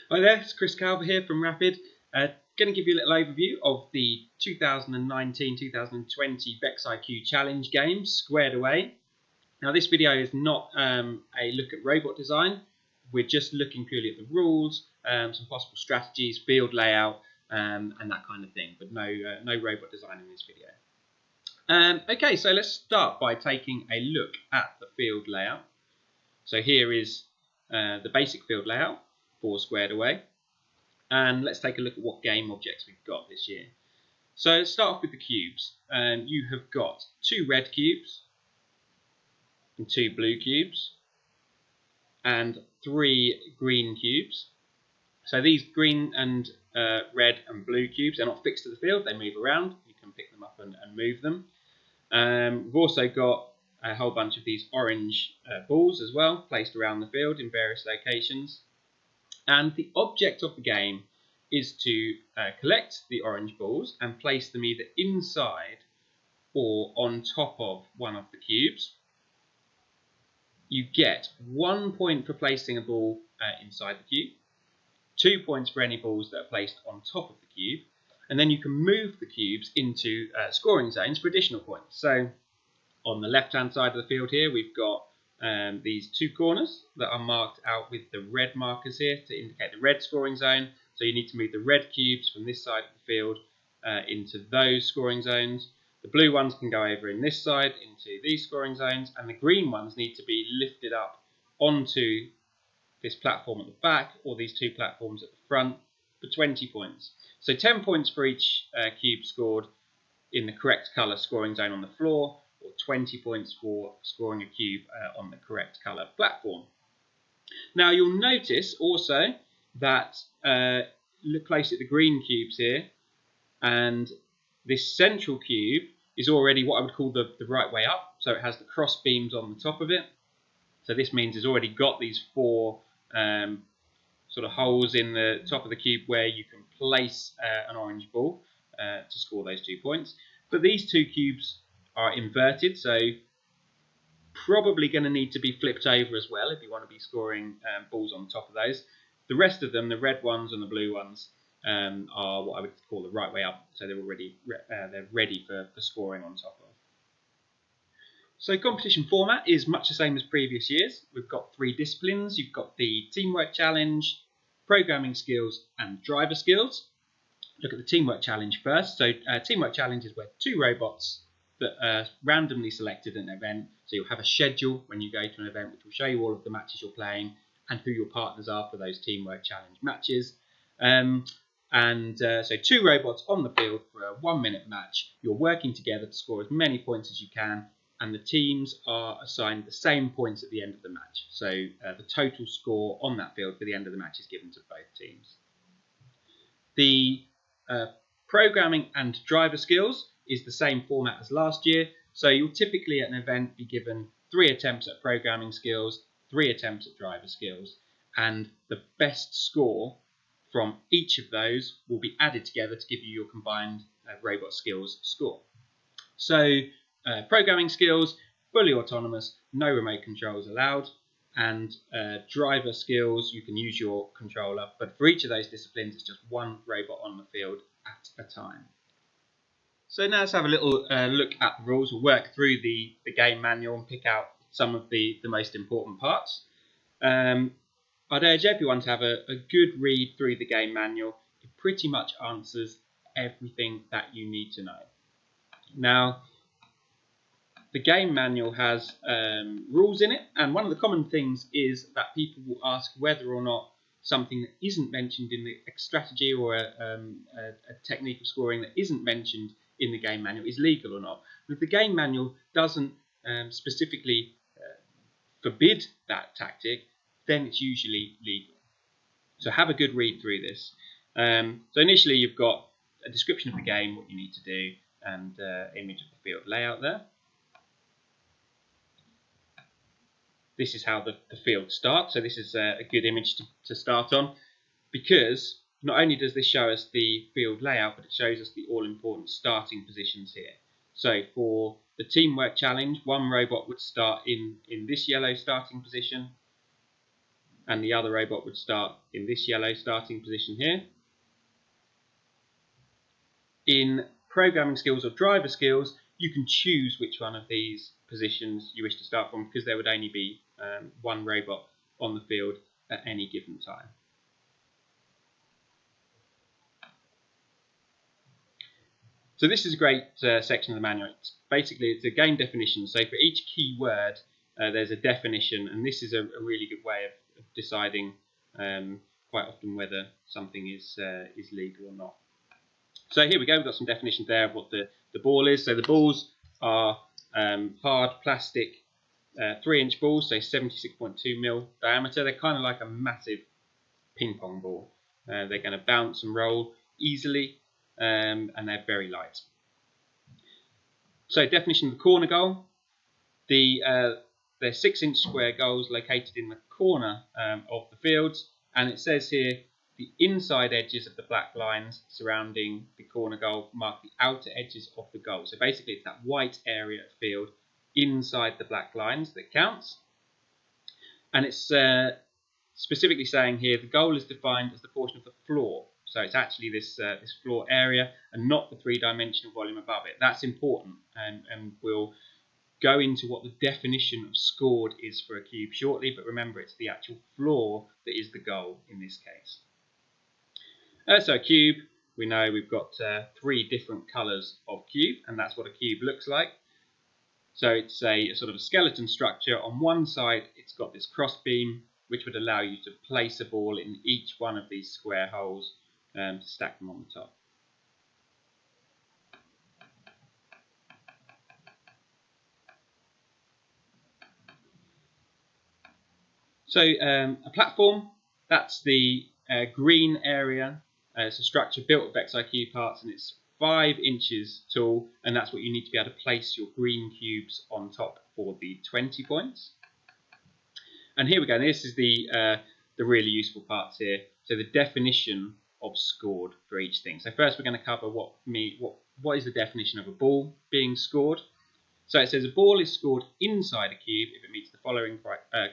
Hi there, it's Chris Calver here from Rapid. Going to give you a little overview of the 2019-2020 VEX IQ Challenge game, Squared Away. Now this video is not a look at robot design. We're just looking purely at the rules, some possible strategies, field layout, and that kind of thing, but no robot design in this video. Okay, so let's start by taking a look at the field layout. So here is the basic field layout for Squared Away, and let's take a look at what game objects we've got this year. So let's start off with the cubes. You have got 2 red cubes and 2 blue cubes and 3 green cubes. So these green and red and blue cubes, they're not fixed to the field, they move around. You can pick them up and move them. We've also got a whole bunch of these orange balls as well, placed around the field in various locations. And the object of the game is to collect the orange balls and place them either inside or on top of one of the cubes. You get 1 point for placing a ball inside the cube, 2 points for any balls that are placed on top of the cube, and then you can move the cubes into scoring zones for additional points. So on the left-hand side of the field here, we've got these 2 corners that are marked out with the red markers here to indicate the red scoring zone. So you need to move the red cubes from this side of the field into those scoring zones. The blue ones can go over in this side into these scoring zones, and the green ones need to be lifted up onto this platform at the back or these 2 platforms at the front for 20 points. So 10 points for each cube scored in the correct colour scoring zone on the floor, or 20 points for scoring a cube on the correct colour platform. Now you'll notice also that look closely at the green cubes here, and this central cube is already what I would call the right way up, so it has the cross beams on the top of it. So this means it's already got these 4 sort of holes in the top of the cube where you can place an orange ball to score those 2 points. But these 2 cubes are inverted, so probably going to need to be flipped over as well if you want to be scoring balls on top of those. The rest of them, the red ones and the blue ones, are what I would call the right way up, so they're already they're ready for scoring on top of. So competition format is much the same as previous years. We've got 3 disciplines. You've got the teamwork challenge, programming skills, and driver skills. Look at the teamwork challenge first. So teamwork challenge is where 2 robots that are randomly selected in an event. So you'll have a schedule when you go to an event which will show you all of the matches you're playing and who your partners are for those teamwork challenge matches. So 2 robots on the field for a 1-minute match. You're working together to score as many points as you can, and the teams are assigned the same points at the end of the match. So the total score on that field for the end of the match is given to both teams. The programming and driver skills is the same format as last year. So you'll typically at an event be given 3 attempts at programming skills, 3 attempts at driver skills, and the best score from each of those will be added together to give you your combined robot skills score. So programming skills, fully autonomous, no remote controls allowed, and driver skills, you can use your controller, but for each of those disciplines it's just 1 robot on the field at a time. So now let's have a little look at the rules. We'll work through the game manual and pick out some of the most important parts. I'd urge everyone to have a good read through the game manual. It pretty much answers everything that you need to know. Now, the game manual has rules in it, and one of the common things is that people will ask whether or not something that isn't mentioned in the strategy or a technique of scoring that isn't mentioned in the game manual is legal or not. If the game manual doesn't specifically forbid that tactic, then it's usually legal. So have a good read through this. So initially you've got a description of the game, what you need to do, and image of the field layout there. This is how the field starts. So this is a good image to start on, because not only does this show us the field layout, but it shows us the all-important starting positions here. So for the teamwork challenge, 1 robot would start in this yellow starting position, and the other robot would start in this yellow starting position here. In programming skills or driver skills, you can choose which one of these positions you wish to start from, because there would only be one robot on the field at any given time. So this is a great section of the manual. It's a game definition. So for each key word, there's a definition, and this is a really good way of deciding quite often whether something is legal or not. So here we go. We've got some definitions there of what the ball is. So the balls are hard plastic 3-inch balls, so 76.2 mil diameter. They're kind of like a massive ping pong ball. They're going to bounce and roll easily, and they're very light. So definition of the corner goal. They're 6-inch square goals located in the corner of the fields, and it says here the inside edges of the black lines surrounding the corner goal mark the outer edges of the goal. So basically it's that white area of field inside the black lines that counts. And it's specifically saying here the goal is defined as the portion of the floor. So it's actually this floor area and not the three-dimensional volume above it. That's important, and we'll go into what the definition of scored is for a cube shortly, but remember it's the actual floor that is the goal in this case. So a cube, we know we've got 3 different colours of cube, and that's what a cube looks like. So it's a sort of a skeleton structure. On one side it's got this cross beam, which would allow you to place a ball in each one of these square holes to stack them on the top. So a platform, that's the green area. It's a structure built of VEX IQ parts, and it's 5 inches tall, and that's what you need to be able to place your green cubes on top for the 20 points. And here we go. This is the really useful parts here. So the definition of scored for each thing. So first we're going to cover what is the definition of a ball being scored. So it says a ball is scored inside a cube if it meets the following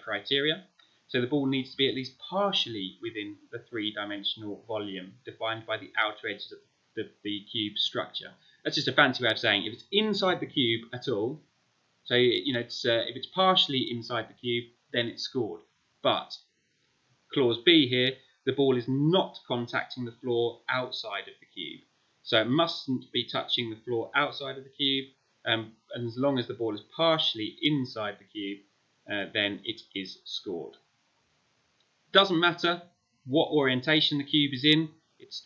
criteria. So the ball needs to be at least partially within the 3-dimensional volume defined by the outer edges of the cube structure. That's just a fancy way of saying if it's inside the cube at all, so if it's partially inside the cube, then it's scored. But clause B here, the ball is not contacting the floor outside of the cube. So it mustn't be touching the floor outside of the cube, and as long as the ball is partially inside the cube, then it is scored. Doesn't matter what orientation the cube is in,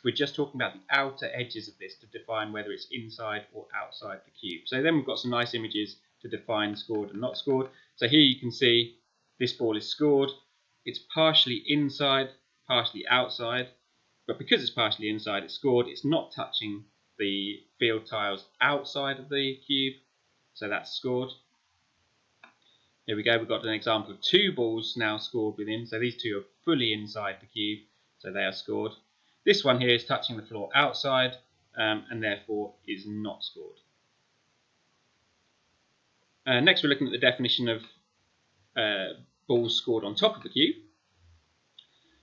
we're just talking about the outer edges of this to define whether it's inside or outside the cube. So then we've got some nice images to define scored and not scored. So here you can see this ball is scored. It's partially inside, partially outside, but because it's partially inside, it's scored. It's not touching the field tiles outside of the cube, so that's scored. Here we go, we've got an example of 2 balls now scored within, so these 2 are fully inside the cube, so they are scored. This one here is touching the floor outside, and therefore is not scored. Next we're looking at the definition of balls scored on top of the cube.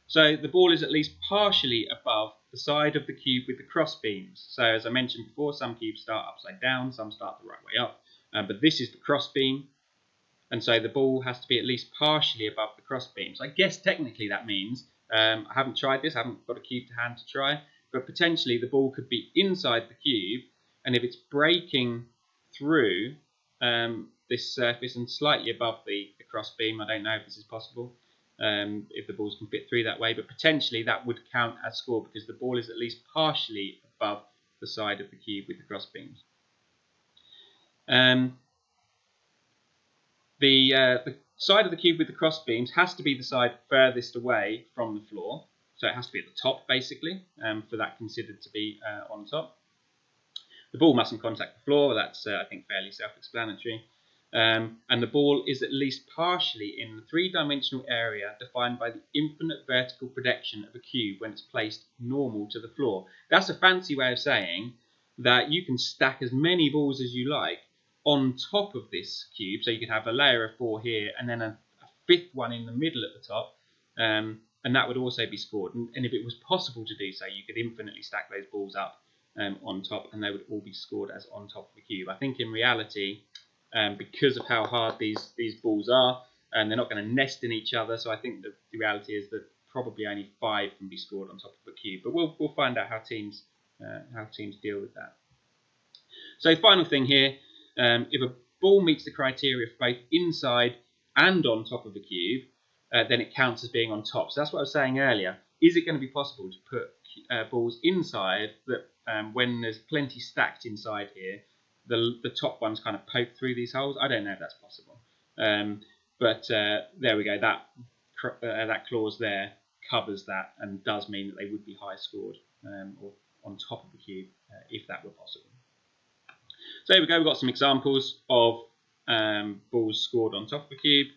So the ball is at least partially above the side of the cube with the cross beams. So as I mentioned before, some cubes start upside down, some start the right way up, but this is the cross beam. And so the ball has to be at least partially above the cross beams. I guess technically that means, I haven't tried this, I haven't got a cube to hand to try, but potentially the ball could be inside the cube, and if it's breaking through this surface and slightly above the cross beam, I don't know if this is possible, if the balls can fit through that way, but potentially that would count as score because the ball is at least partially above the side of the cube with the cross beams. The side of the cube with the cross beams has to be the side furthest away from the floor, so it has to be at the top basically, for that considered to be on top. The ball mustn't contact the floor, that's I think fairly self-explanatory, and the ball is at least partially in the 3-dimensional area defined by the infinite vertical projection of a cube when it's placed normal to the floor. That's a fancy way of saying that you can stack as many balls as you like on top of this cube, so you could have a layer of 4 here and then a 5th one in the middle at the top, and that would also be scored. And if it was possible to do so, you could infinitely stack those balls up on top, and they would all be scored as on top of the cube. I think in reality, because of how hard these balls are, and they're not going to nest in each other, so I think that the reality is that probably only 5 can be scored on top of a cube. But we'll find out how teams deal with that. So final thing here, if a ball meets the criteria for both inside and on top of the cube, then it counts as being on top. So that's what I was saying earlier. Is it going to be possible to put balls inside that when there's plenty stacked inside here, the top ones kind of poke through these holes? I don't know if that's possible. But there we go. That clause there covers that and does mean that they would be high scored or on top of the cube if that were possible. So here we go. We've got some examples of balls scored on top of the cube.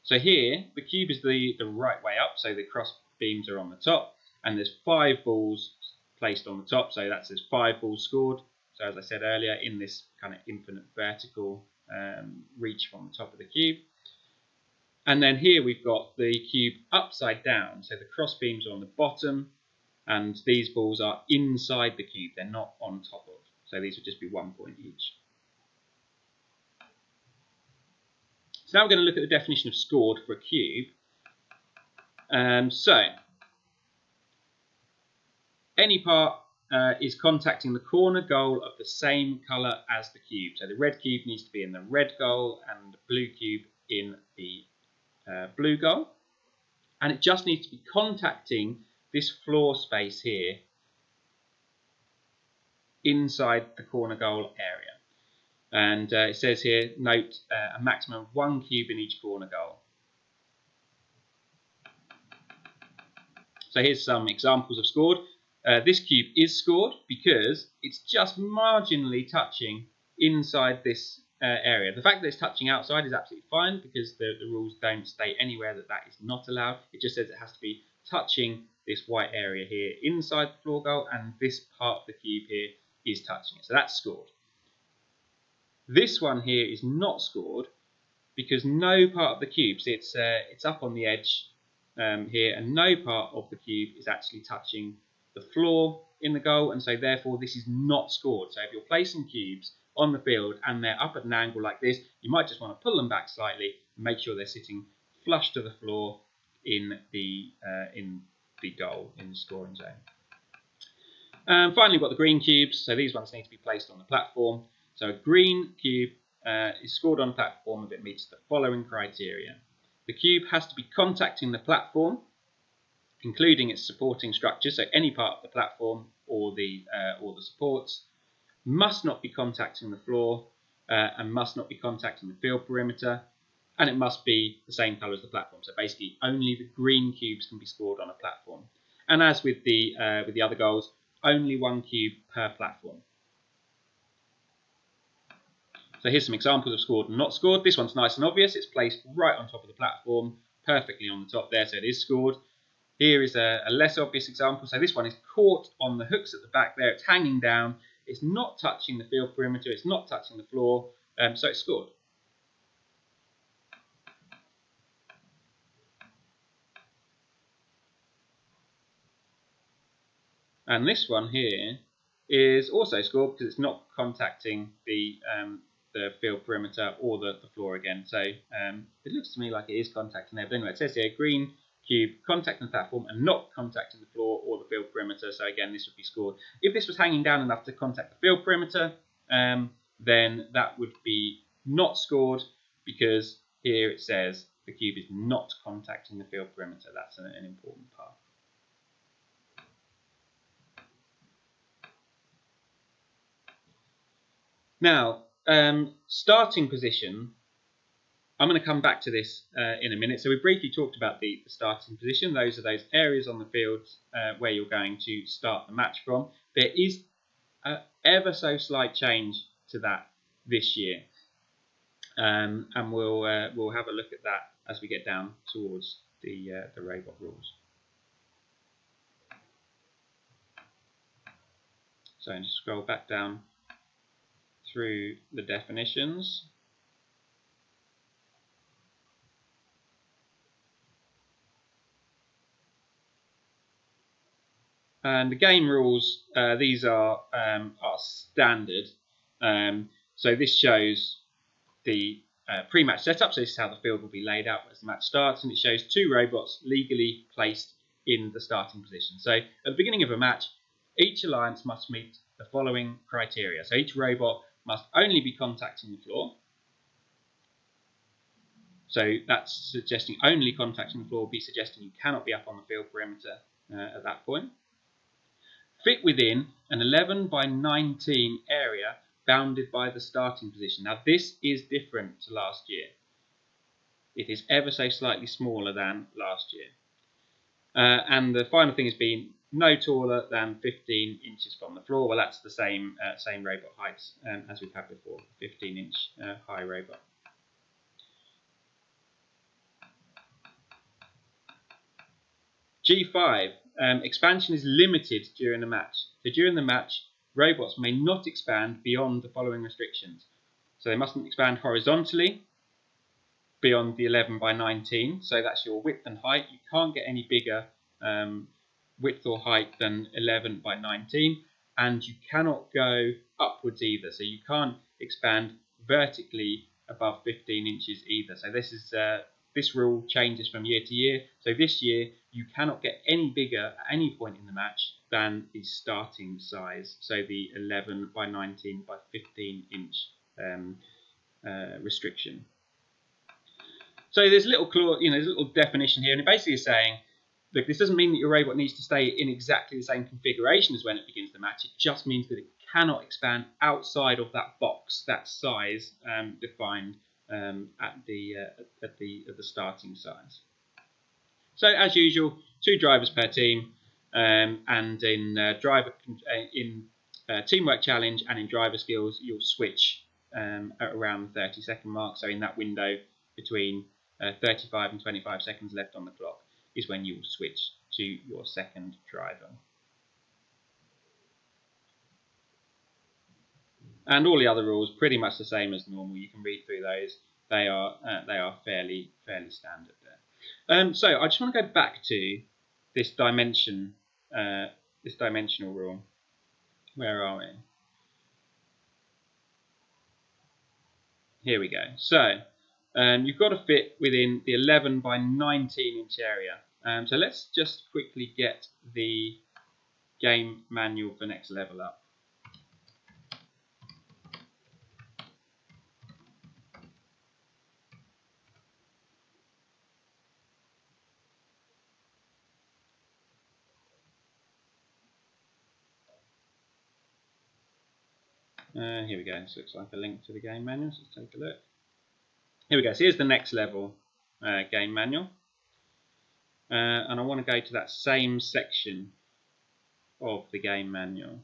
So here, the cube is the right way up, so the cross beams are on the top, and there's 5 balls placed on the top, so that says 5 balls scored. So as I said earlier, in this kind of infinite vertical reach from the top of the cube. And then here we've got the cube upside down, so the cross beams are on the bottom, and these balls are inside the cube, they're not on top of. So these would just be 1 point each. So now we're going to look at the definition of scored for a cube. So any part is contacting the corner goal of the same colour as the cube. So the red cube needs to be in the red goal and the blue cube in the blue goal. And it just needs to be contacting this floor space here inside the corner goal area. And it says here, note a maximum of 1 cube in each corner goal. So here's some examples of scored. This cube is scored because it's just marginally touching inside this area. The fact that it's touching outside is absolutely fine because the rules don't state anywhere that that is not allowed. It just says it has to be touching this white area here inside the floor goal, and this part of the cube here is touching it. So that's scored. This one here is not scored because no part of the cube, see it's up on the edge here, and no part of the cube is actually touching the floor in the goal, and so therefore this is not scored. So if you're placing cubes on the field and they're up at an angle like this, you might just want to pull them back slightly and make sure they're sitting flush to the floor in the goal, in the scoring zone. Finally, we've got the green cubes. So these ones need to be placed on the platform. So a green cube is scored on a platform if it meets the following criteria. The cube has to be contacting the platform, including its supporting structure, so any part of the platform or the supports, must not be contacting the floor and must not be contacting the field perimeter, and it must be the same colour as the platform. So basically only the green cubes can be scored on a platform. And as with the other goals, only 1 cube per platform. So here's some examples of scored and not scored. This one's nice and obvious. It's placed right on top of the platform, perfectly on the top there, so it is scored. Here is a less obvious example. So this one is caught on the hooks at the back there. It's hanging down. It's not touching the field perimeter. It's not touching the floor, so it's scored. And this one here is also scored because it's not contacting the field perimeter or the floor again. So it looks to me like it is contacting there. But anyway, it says here green cube contacting the platform and not contacting the floor or the field perimeter. So again, this would be scored. If this was hanging down enough to contact the field perimeter, then that would be not scored because here it says the cube is not contacting the field perimeter. That's an important part. Now, starting position, I'm going to come back to this in a minute. So we briefly talked about the starting position. Those are those areas on the field where you're going to start the match from. There is ever so slight change to that this year, and we'll have a look at that as we get down towards the robot rules. So just scroll back down through the definitions. And the game rules, these are standard. So this shows the pre-match setup. So this is how the field will be laid out as the match starts, and it shows 2 robots legally placed in the starting position. So at the beginning of a match, each alliance must meet the following criteria. So each robot must only be contacting the floor. So that's suggesting only contacting the floor will be suggesting you cannot be up on the field perimeter at that point. Fit within an 11 by 19 area bounded by the starting position. Now this is different to last year. It is ever so slightly smaller than last year. And the final thing has been no taller than 15 inches from the floor. Well, that's the same robot heights as we've had before, 15-inch high robot. G5, expansion is limited during the match. So during the match, robots may not expand beyond the following restrictions. So they mustn't expand horizontally beyond the 11 by 19. So that's your width and height. You can't get any bigger width or height than 11 by 19. And you cannot go upwards either. So you can't expand vertically above 15 inches either. So this rule changes from year to year. So this year, you cannot get any bigger at any point in the match than the starting size. So the 11 by 19 by 15 inch restriction. So there's a little definition here, and it basically is saying, look, this doesn't mean that your robot needs to stay in exactly the same configuration as when it begins the match. It just means that it cannot expand outside of that box, that size defined at the starting size. So as usual, 2 drivers per team, and in teamwork challenge and in driver skills, you'll switch at around the 30-second mark. So in that window between 35 and 25 seconds left on the clock is when you will switch to your second driver. And all the other rules pretty much the same as normal. You can read through those. They are fairly standard there. So I just want to go back to this dimensional rule. Where are we? Here we go. So you've got to fit within the 11 by 19 inch area. So let's just quickly get the game manual for Next Level up. Here we go. This looks like a link to the game manual, so let's take a look. Here we go. So here's the Next Level game manual. And I want to go to that same section of the game manual.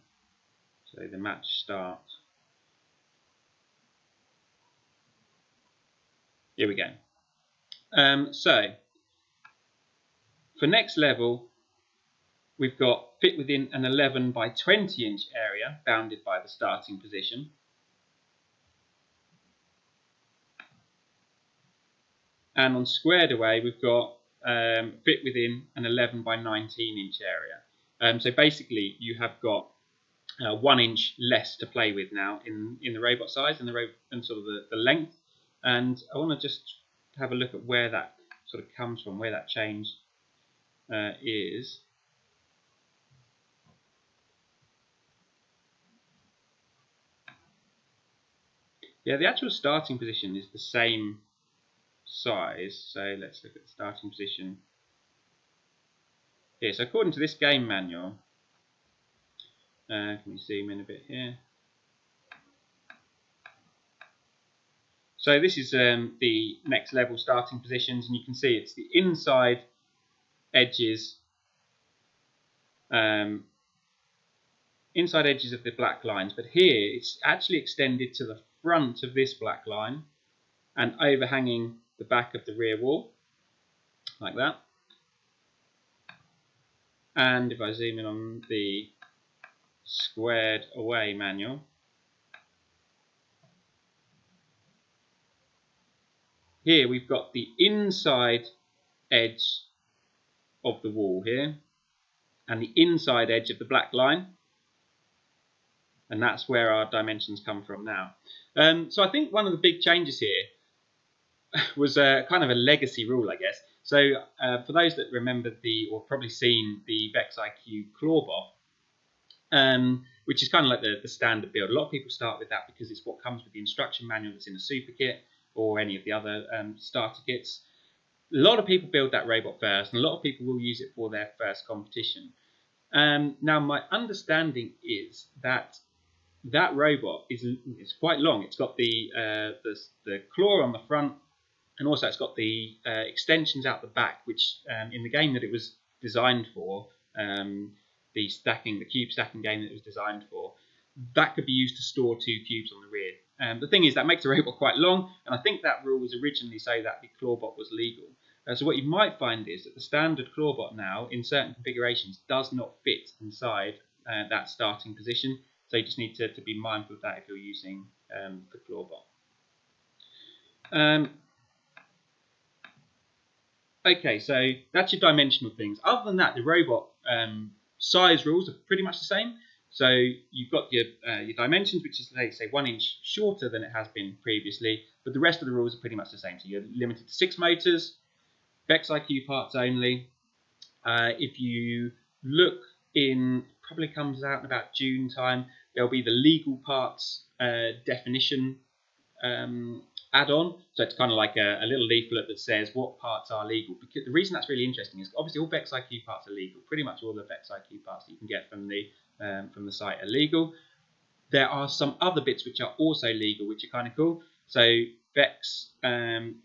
So the match start. Here we go. So for Next Level, we've got fit within an 11 by 20 inch area bounded by the starting position. And on Squared Away, we've got fit within an 11 by 19 inch area. So basically, you have got 1 inch less to play with now in the robot size and sort of the length. And I want to just have a look at where that sort of comes from, where that change is. Yeah, the actual starting position is the same size. So let's look at the starting position here. So according to this game manual, can we zoom in a bit here? So this is the Next Level starting positions, and you can see it's the inside edges of the black lines, but here it's actually extended to the front of this black line and overhanging the back of the rear wall, like that. And if I zoom in on the Squared Away manual, here we've got the inside edge of the wall here, and the inside edge of the black line. And that's where our dimensions come from now. So I think one of the big changes here was kind of a legacy rule, I guess. So for those that remember or probably seen the VEX IQ Clawbot, which is kind of like the standard build. A lot of people start with that because it's what comes with the instruction manual that's in a super kit or any of the other starter kits. A lot of people build that robot first, and a lot of people will use it for their first competition. Now, my understanding is that that robot is quite long. It's got the claw on the front, and also it's got the extensions out the back, which in the game that it was designed for, the cube stacking game that it was designed for, that could be used to store 2 cubes on the rear. The thing is, that makes the robot quite long, and I think that rule was originally so that the clawbot was legal. So what you might find is that the standard clawbot now, in certain configurations, does not fit inside that starting position. So you just need to be mindful of that if you're using the clawbot. Okay, so that's your dimensional things. Other than that, the robot size rules are pretty much the same. So you've got your dimensions, which is, say, 1 inch shorter than it has been previously, but the rest of the rules are pretty much the same. So you're limited to 6 motors, VEX IQ parts only. If you look in, probably comes out in about June time, there'll be the legal parts definition add-on. So it's kind of like a little leaflet that says what parts are legal. Because the reason that's really interesting is obviously all VEX IQ parts are legal. Pretty much all the VEX IQ parts that you can get from the site are legal. There are some other bits which are also legal, which are kind of cool. So VEX and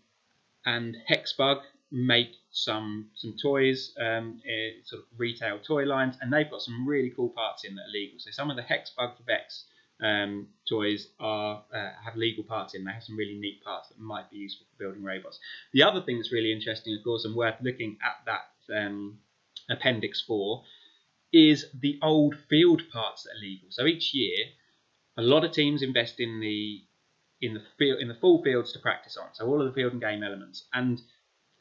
Hexbug make some toys, sort of retail toy lines, and they've got some really cool parts in that are legal. So some of the Hexbug for VEX toys have legal parts in. They have some really neat parts that might be useful for building robots. The other thing that's really interesting, of course, and worth looking at that Appendix 4 is the old field parts that are legal. So each year, a lot of teams invest in the full fields to practice on. So all of the field and game elements. And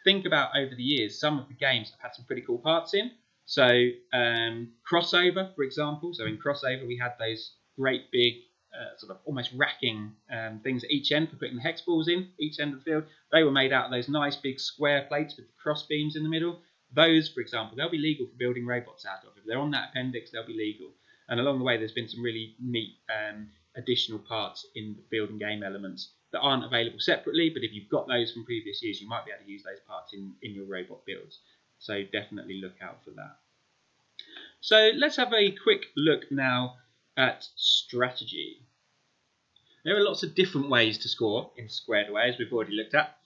think about over the years, some of the games have had some pretty cool parts in. So Crossover, for example. So in Crossover, we had those great big sort of almost racking things at each end for putting the hex balls in each end of the field. They were made out of those nice big square plates with the cross beams in the middle. Those, for example, they'll be legal for building robots out of. If they're on that appendix, they'll be legal. And along the way, there's been some really neat additional parts in the field and game elements that aren't available separately, but if you've got those from previous years, you might be able to use those parts in your robot builds. So definitely look out for that. So let's have a quick look now at strategy. There are lots of different ways to score in Squared Away, as we've already looked at.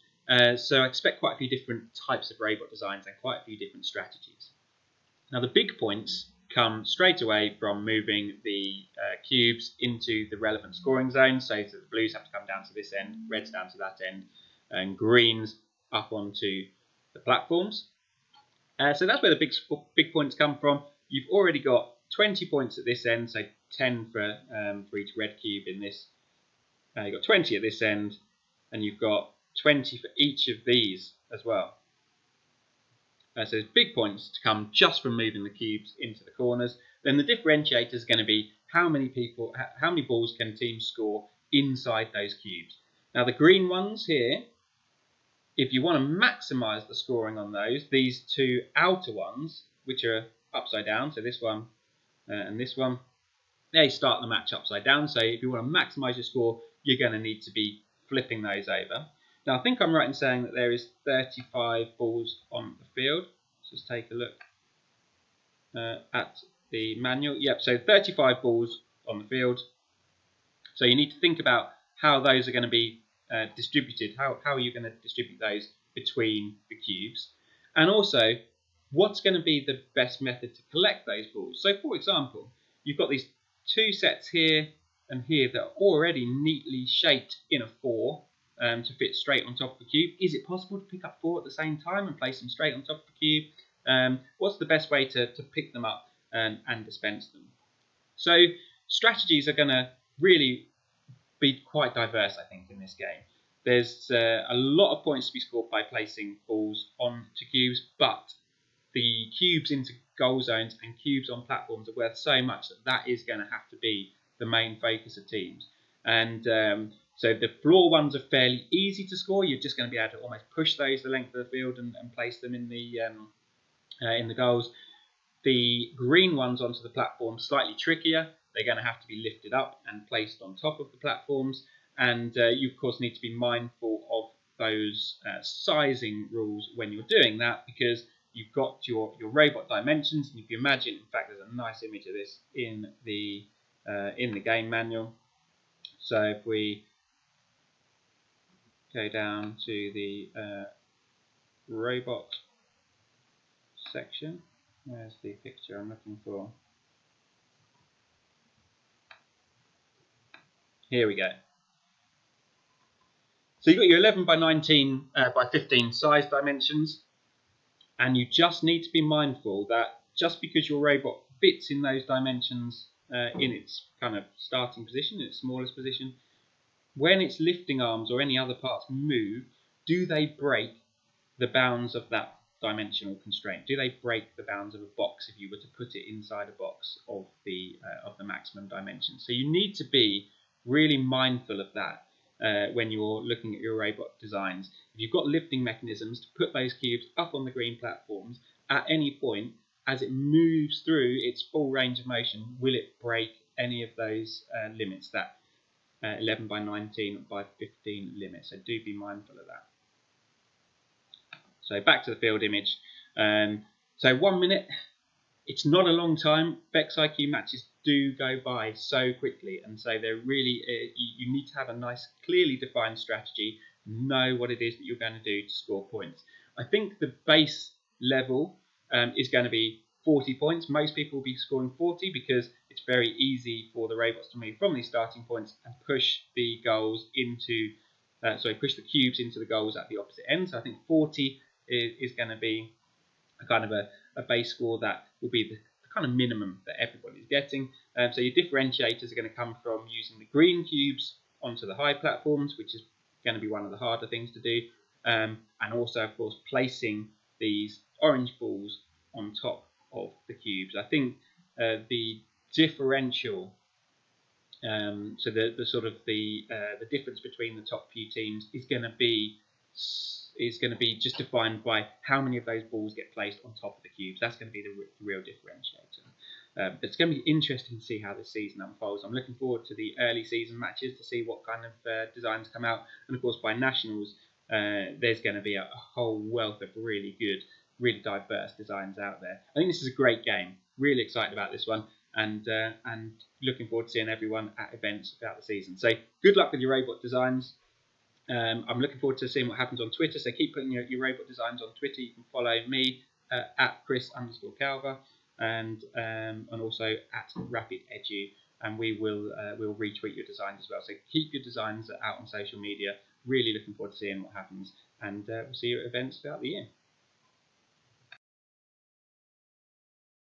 So I expect quite a few different types of robot designs and quite a few different strategies. Now the big points come straight away from moving the cubes into the relevant scoring zone. So the blues have to come down to this end, reds down to that end, and greens up onto the platforms. So that's where the big points come from. You've already got 20 points at this end, so 10 for each red cube in this. You've got 20 at this end, and you've got 20 for each of these as well. So there's big points to come just from moving the cubes into the corners. Then the differentiator is going to be how many balls can teams score inside those cubes. Now the green ones here, if you want to maximise the scoring on those, these two outer ones, which are upside down, so this one and this one, they start the match upside down. So if you want to maximise your score, you're going to need to be flipping those over. Now I think I'm right in saying that there is 35 balls on the field. Let's just take a look at the manual. Yep, so 35 balls on the field. So you need to think about how those are going to be distributed. How are you going to distribute those between the cubes? And also, what's going to be the best method to collect those balls? So for example, you've got these two sets here and here that are already neatly shaped in a 4 to fit straight on top of the cube. Is it possible to pick up 4 at the same time and place them straight on top of the cube? What's the best way to pick them up and dispense them? So strategies are going to really be quite diverse, I think, in this game. There's a lot of points to be scored by placing balls onto cubes, but the cubes into goal zones and cubes on platforms are worth so much that is going to have to be the main focus of teams. And so the floor ones are fairly easy to score. You're just going to be able to almost push those the length of the field and place them in the goals. The green ones onto the platform, slightly trickier. They're going to have to be lifted up and placed on top of the platforms. And you, of course, need to be mindful of those sizing rules when you're doing that, because you've got your robot dimensions. And if you imagine, in fact, there's a nice image of this in the game manual. So if we go down to the robot section, where's the picture I'm looking for? Here we go. So you've got your 11 by 19 by 15 size dimensions, and you just need to be mindful that just because your robot fits in those dimensions in its kind of starting position, its smallest position, when its lifting arms or any other parts move, do they break the bounds of that dimensional constraint? Do they break the bounds of a box if you were to put it inside a box of the maximum dimension? So you need to be really mindful of that when you're looking at your robot designs. If you've got lifting mechanisms to put those cubes up on the green platforms, at any point as it moves through its full range of motion, will it break any of those limits, that 11 by 19 by 15 limit? So do be mindful of that. So back to the field image. So 1 minute, it's not a long time. VEX IQ matches do go by so quickly, and so they're really, you need to have a nice, clearly defined strategy, know what it is that you're going to do to score points. I think the base level is going to be 40 points. Most people will be scoring 40 because it's very easy for the robots to move from these starting points and push the goals into, push the cubes into the goals at the opposite end. So I think 40 is going to be a kind of a base score that will be the kind of minimum that everybody's getting. So your differentiators are going to come from using the green cubes onto the high platforms, which is going to be one of the harder things to do, and also, of course, placing these orange balls on top of the cubes. I think the differential, so the sort of the difference between the top few teams is going to be just defined by how many of those balls get placed on top of the cubes. That's going to be the real differentiator. But it's going to be interesting to see how this season unfolds. I'm looking forward to the early season matches to see what kind of designs come out. And of course, by nationals, there's going to be a whole wealth of really good, really diverse designs out there. I think this is a great game. Really excited about this one, and looking forward to seeing everyone at events throughout the season. So good luck with your robot designs. I'm looking forward to seeing what happens on Twitter. So keep putting your robot designs on Twitter. You can follow me at Chris_Calver and also at Rapid Edu, and we'll retweet your designs as well. So keep your designs out on social media. Really looking forward to seeing what happens, and we'll see you at events throughout the year.